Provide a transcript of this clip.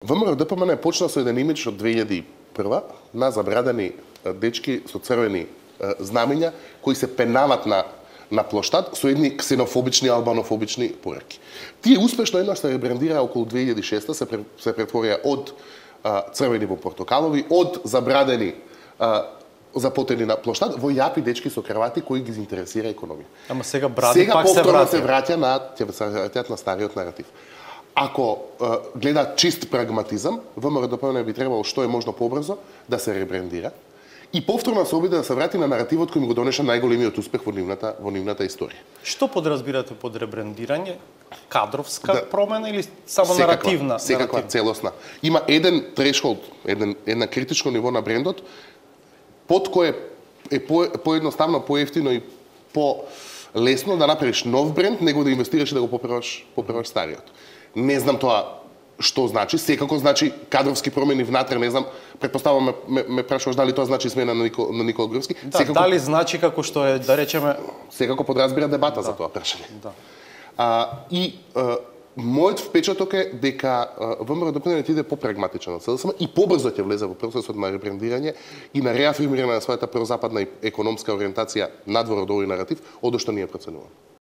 ВМРО ДПМН почна со еден имидж од 2001 на забрадени дечки со црвени знамиња кои се пенават на плоштад со едни ксенофобични, албанофобични пораки. Тие успешно еднаш се ребрендираа околу 2006 се претворија од црвени во портокалови, од забрадени запотени на плоштад во јапи дечки со кравати кои ги интересира економија. Ама сега бради пак се враќа на стариот наратив. Ако гледа чист прагматизам, ВМРО ДПМН би требало што е можно побрзо да се ребрендира и повторно се обиде да се врати на наративот кој му го донеше најголемиот успех во нивната историја. Што подразбирате под ребрендирање? Кадровска промена или само наративна? Секаква целосна. Има еден трешхолд, една критично ниво на брендот под кој е поедноставно, поевтино и по-лесно да направиш нов бренд, него да инвестираш и да го поправаш стариот. Не знам тоа што значи, секако значи кадровски промени внатре, не знам, претпоставувам ме прашуваш дали тоа значи смена на Никола Груевски. Да, секако, дали значи како што е, да речеме, секако подразбира дебата за тоа прашање. Да. Мојот впечаток е дека ВМРО ДПМН иде попрагматичен од СДСМ и побрзо ќе влезе во процесот на ребрендирање и на реафирмирање на својата прозападна економска ориентација надвор од овој наратив, одошто ние проценуваме.